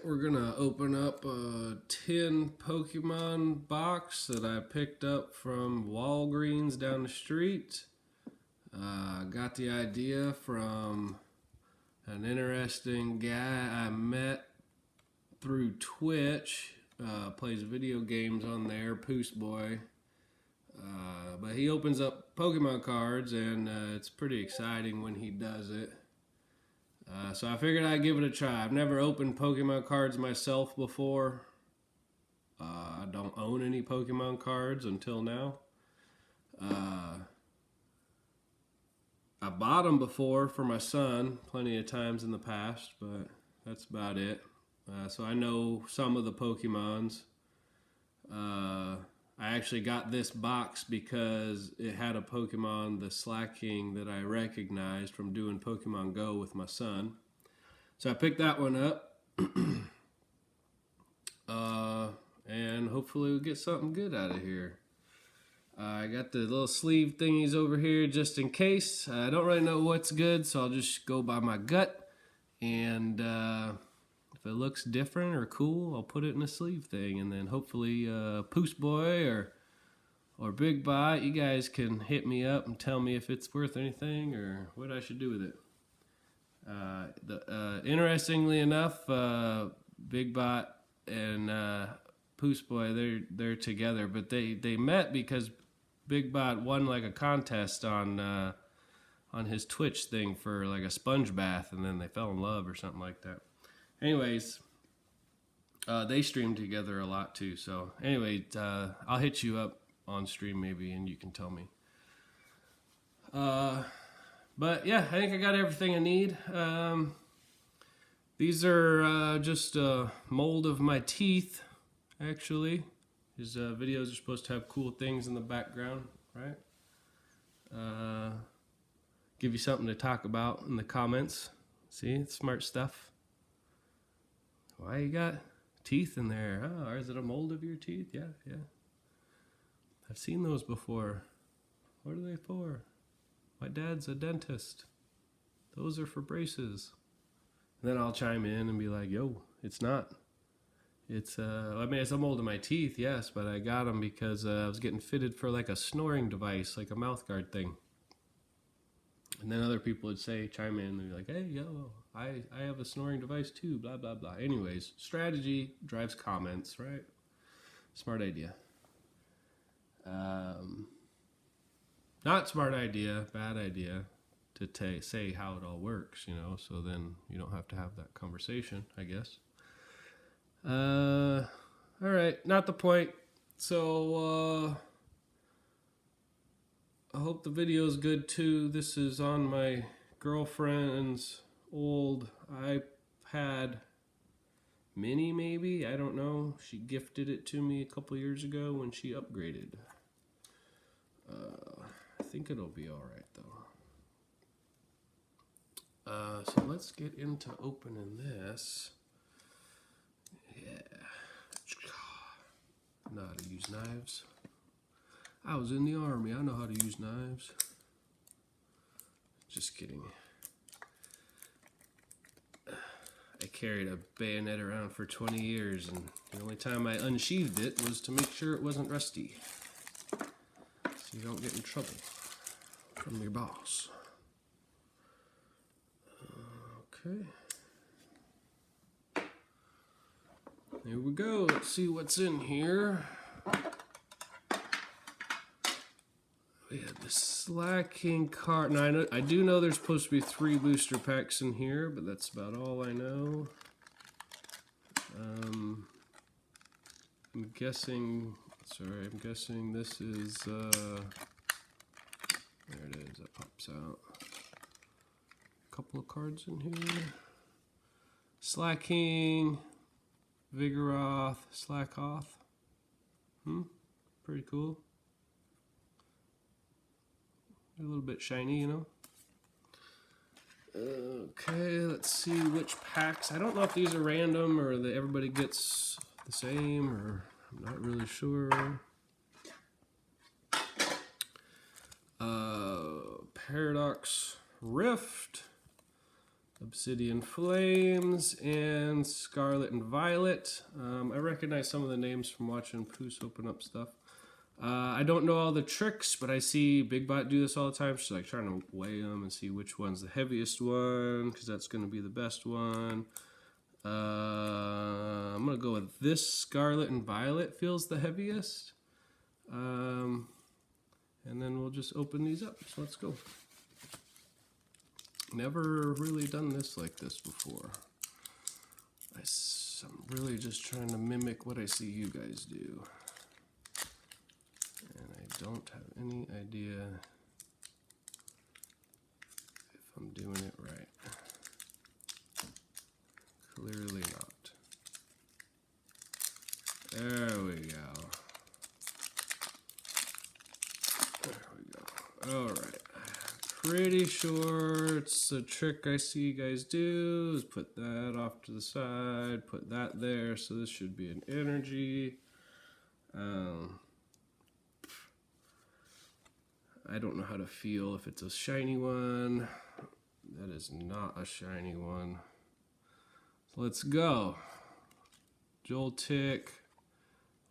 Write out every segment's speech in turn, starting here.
Alright, we're gonna open up a tin Pokemon box that I picked up from Walgreens down the street. Got the idea from an interesting guy I met through Twitch. Plays video games on there, Poos Boy. But he opens up Pokemon cards, and it's pretty exciting when he does it. So I figured I'd give it a try. I've never opened Pokemon cards myself before. I don't own any Pokemon cards until now. I bought them before for my son plenty of times in the past, but that's about it. So I know some of the Pokemons. I actually got this box because it had a Pokemon, the Slacking, that I recognized from doing Pokemon Go with my son. So I picked that one up. And hopefully we'll get something good out of here. I got the little sleeve thingies over here just in case. I don't really know what's good, so I'll just go by my gut. And if it looks different or cool, I'll put it in a sleeve thing, and then hopefully Poos Boy or Big Bot, you guys can hit me up and tell me if it's worth anything or what I should do with it. Interestingly enough, Big Bot and Poos Boy, they're together, but they met because Big Bot won like a contest on his Twitch thing for like a sponge bath, and then they fell in love or something like that. Anyways, they stream together a lot too. So anyway, I'll hit you up on stream maybe, and you can tell me. But yeah, I think I got everything I need. These are just a mold of my teeth, actually. These videos are supposed to have cool things in the background, right? Give you something to talk about in the comments. See, it's smart stuff. Why you got teeth in there? Oh, is it a mold of your teeth? Yeah. I've seen those before. What are they for? My dad's a dentist. Those are for braces. And then I'll chime in and be like, yo, it's not. It's, it's a mold of my teeth, yes, but I got them because I was getting fitted for like a snoring device, like a mouth guard thing. And then other people would chime in, and be like, hey, yo, I have a snoring device too, blah, blah, blah. Anyways, strategy drives comments, right? Smart idea. Not smart idea, bad idea to say how it all works, so then you don't have to have that conversation, I guess. All right, not the point. So, I hope the video is good too. This is on my girlfriend's old iPad mini, maybe? I don't know. She gifted it to me a couple years ago when she upgraded. I think it'll be alright though. So let's get into opening this. Yeah. Know how to use knives. I was in the army. I know how to use knives. Just kidding. I carried a bayonet around for 20 years, and the only time I unsheathed it was to make sure it wasn't rusty. So you don't get in trouble from your boss. Okay. Here we go. Let's see what's in here. We have the Slacking card. Now I do know there's supposed to be 3 booster packs in here, but that's about all I know. I'm guessing this is, there it is, that pops out. A couple of cards in here. Slacking, Vigoroth, Slackoth. Pretty cool. A little bit shiny, Okay, let's see which packs. I don't know if these are random or that everybody gets the same, or I'm not really sure. Paradox Rift, Obsidian Flames, and Scarlet and Violet. I recognize some of the names from watching Poos open up stuff. I don't know all the tricks, but I see Big Bot do this all the time. She's like trying to weigh them and see which one's the heaviest one, because that's going to be the best one. I'm going to go with this Scarlet and Violet feels the heaviest. And then we'll just open these up. So let's go. Never really done this like this before. I'm really just trying to mimic what I see you guys do. And I don't have any idea if I'm doing it right. Clearly not. There we go. There we go. All right. Pretty sure it's the trick I see you guys do is put that off to the side, put that there, so this should be an energy. I don't know how to feel if it's a shiny one. That is not a shiny one. So let's go. Joltik,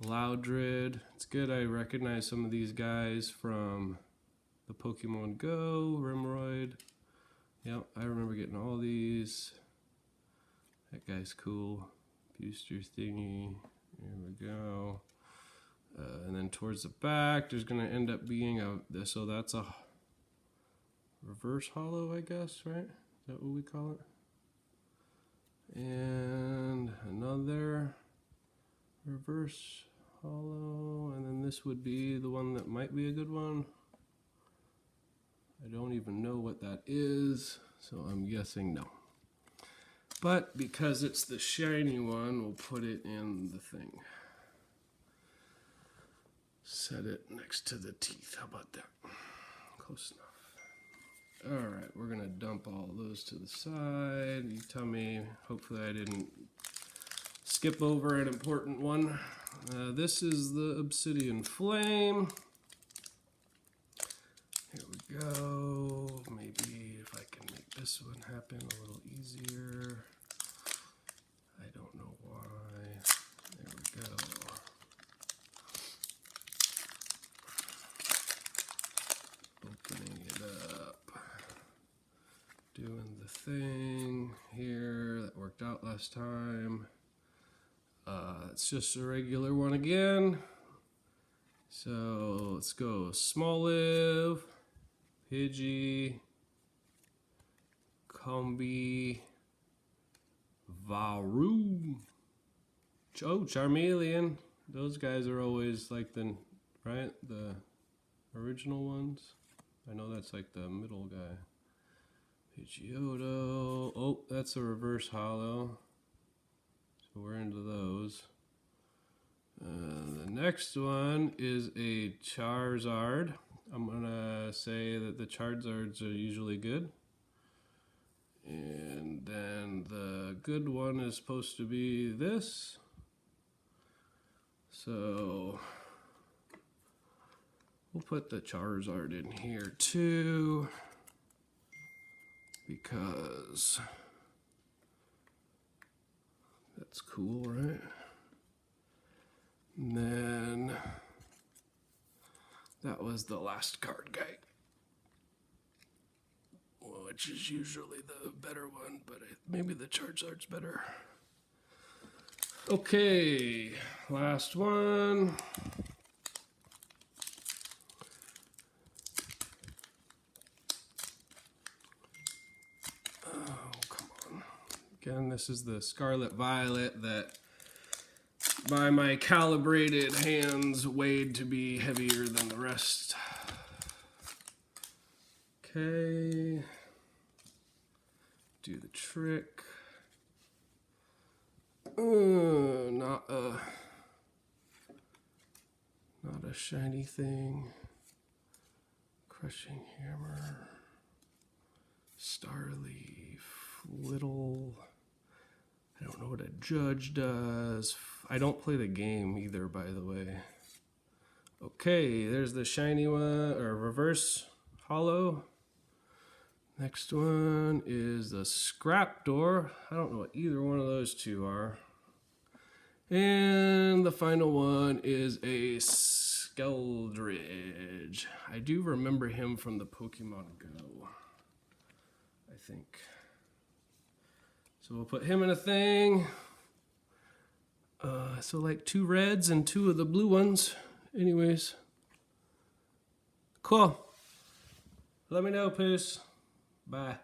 Loudred. It's good I recognize some of these guys from the Pokemon Go, Rimroyd. Yep, I remember getting all these. That guy's cool. Booster thingy. There we go. And then towards the back, there's going to end up being so that's a reverse hollow, I guess, right? Is that what we call it? And another reverse hollow. And then this would be the one that might be a good one. I don't even know what that is, so I'm guessing no. But because it's the shiny one, we'll put it in the thing. Set it next to the teeth. How about that? Close enough. All right, we're going to dump all those to the side. You tell me, hopefully I didn't skip over an important one. This is the Obsidian Flame. Here we go. Maybe if I can make this one happen a little easier. I don't know why. There we go. Opening it up. Doing the thing here that worked out last time. It's just a regular one again. So let's go Smoliv, Pidgey, Combi, Varu. Oh, Charmeleon. Those guys are always like the original ones. I know that's like the middle guy. Pidgeotto. Oh, that's a reverse hollow. So we're into those. The next one is a Charizard. I'm going to say that the Charizards are usually good. And then the good one is supposed to be this. So we'll put the Charizard in here too, because that's cool, right? And then that was the last card guy, which is usually the better one, but maybe the Charizard's better. Okay, last one. Oh, come on. Again, this is the Scarlet Violet that by my calibrated hands weighed to be heavier than the rest. Okay. Do the trick. Not a shiny thing. Crushing Hammer. Starleaf. Little. I don't know what a judge does. I don't play the game either, by the way. Okay, there's the shiny one, or reverse hollow. Next one is the Scrap Door. I don't know what either one of those two are. And the final one is a Skeldridge. I do remember him from the Pokemon Go, I think. So we'll put him in a thing. So like 2 reds and 2 of the blue ones. Anyways. Cool. Let me know, Poos. Bye.